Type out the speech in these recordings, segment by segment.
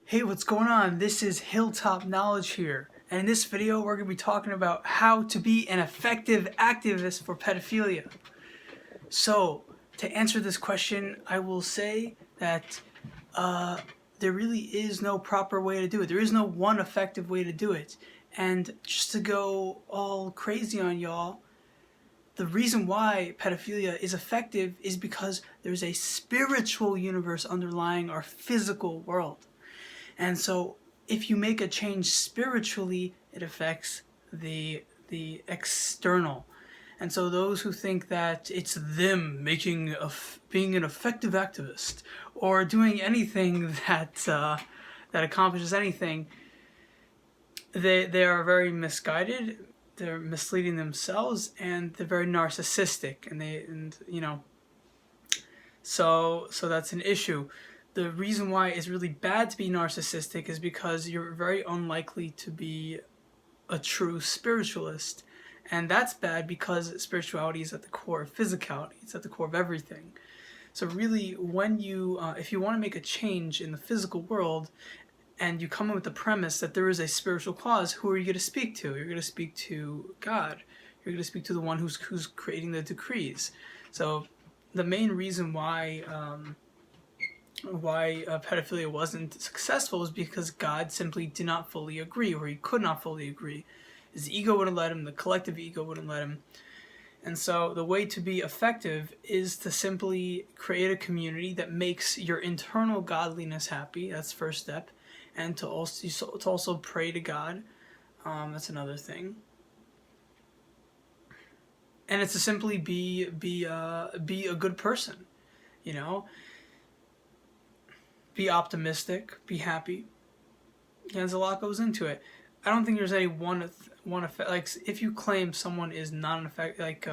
Hey, what's going on? This is Hilltop Knowledge here, and in this video we're going to be talking about how to be an effective activist for pedophilia. So, to answer this question, I will say that there really is no proper way to do it. There is no one effective way to do it. And just to go all crazy on y'all, the reason why pedophilia is effective is because there's a spiritual universe underlying our physical world. And so if you make a change spiritually, it affects the external. And so those who think that it's them being an effective activist or doing anything that accomplishes anything, they are very misguided. They're misleading themselves, and they're very narcissistic, so that's an issue. The reason why it's really bad to be narcissistic is because you're very unlikely to be a true spiritualist. And that's bad because spirituality is at the core of physicality. It's at the core of everything. So really, when if you want to make a change in the physical world, and you come in with the premise that there is a spiritual cause, who are you going to speak to? You're going to speak to God. You're going to speak to the one who's creating the decrees. So the main reason why pedophilia wasn't successful is because God simply did not fully agree, or he could not fully agree. His ego wouldn't let him, the collective ego wouldn't let him. And so the way to be effective is to simply create a community that makes your internal godliness happy. That's the first step. And to also pray to God. That's another thing. And it's to simply be a good person, you know. Be optimistic, be happy. There's a lot goes into it. I don't think there's any one effect. Like, if you claim someone is not an effect,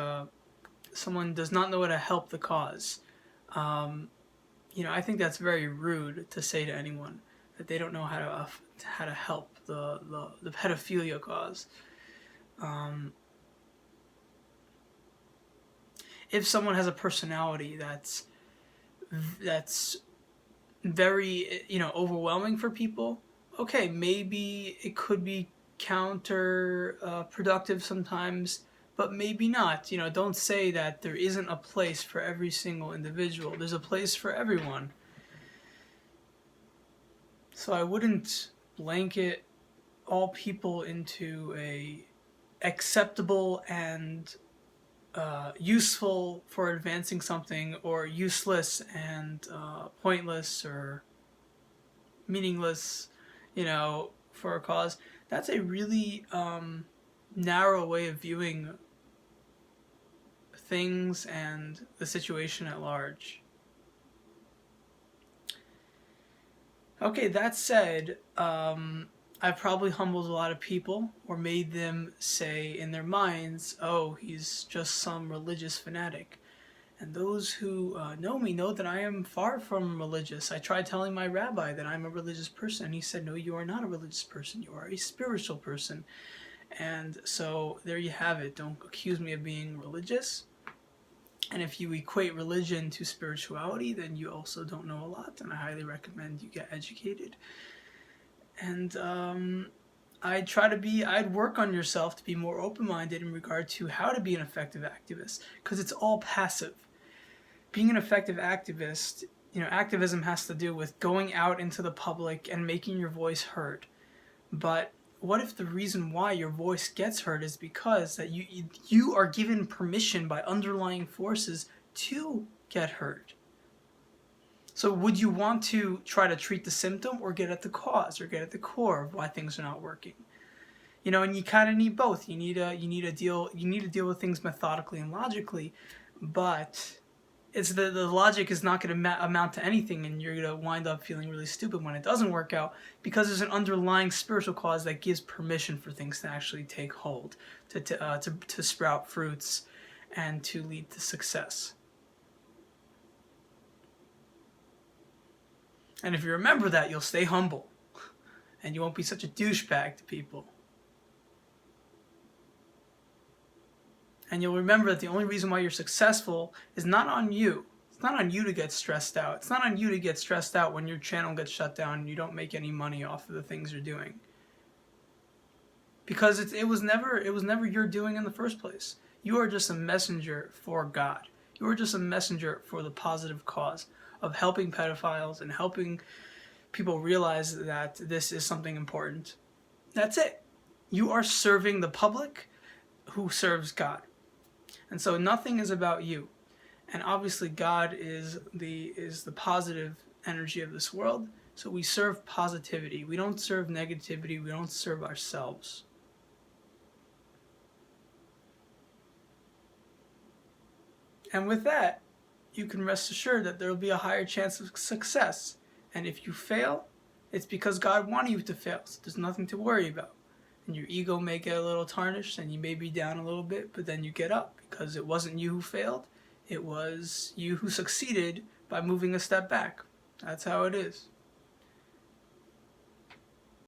someone does not know how to help the cause, I think that's very rude to say to anyone that they don't know how to help the pedophilia cause. If someone has a personality that's very overwhelming for people, okay, maybe it could be counterproductive sometimes, but maybe not. Don't say that there isn't a place for every single individual. There's a place for everyone. So I wouldn't blanket all people into a acceptable and useful for advancing something, or useless and pointless or meaningless, for a cause. That's a really narrow way of viewing things and the situation at large. Okay, that said, I've probably humbled a lot of people, or made them say in their minds, oh, he's just some religious fanatic. And those who know me know that I am far from religious. I tried telling my rabbi that I'm a religious person, and he said, no, you are not a religious person. You are a spiritual person. And so there you have it. Don't accuse me of being religious. And if you equate religion to spirituality, then you also don't know a lot, and I highly recommend you get educated. And I'd work on yourself to be more open-minded in regard to how to be an effective activist, because it's all passive. Being an effective activist, activism has to do with going out into the public and making your voice heard. But what if the reason why your voice gets heard is because that you are given permission by underlying forces to get heard? So would you want to try to treat the symptom, or get at the cause, or get at the core of why things are not working? And you kind of need both. You need to deal with things methodically and logically, but it's the logic is not going to amount to anything, and you're going to wind up feeling really stupid when it doesn't work out, because there's an underlying spiritual cause that gives permission for things to actually take hold, to sprout fruits, and to lead to success. And if you remember that, you'll stay humble, and you won't be such a douchebag to people. And you'll remember that the only reason why you're successful is not on you. It's not on you to get stressed out. It's not on you to get stressed out when your channel gets shut down and you don't make any money off of the things you're doing. Because it was never your doing in the first place. You are just a messenger for God. You are just a messenger for the positive cause of helping pedophiles and helping people realize that this is something important. That's it. You are serving the public who serves God. And so nothing is about you. And obviously God is the positive energy of this world. So we serve positivity. We don't serve negativity. We don't serve ourselves. And with that, you can rest assured that there will be a higher chance of success. And if you fail, it's because God wanted you to fail. So there's nothing to worry about. And your ego may get a little tarnished and you may be down a little bit, but then you get up because it wasn't you who failed. It was you who succeeded by moving a step back. That's how it is.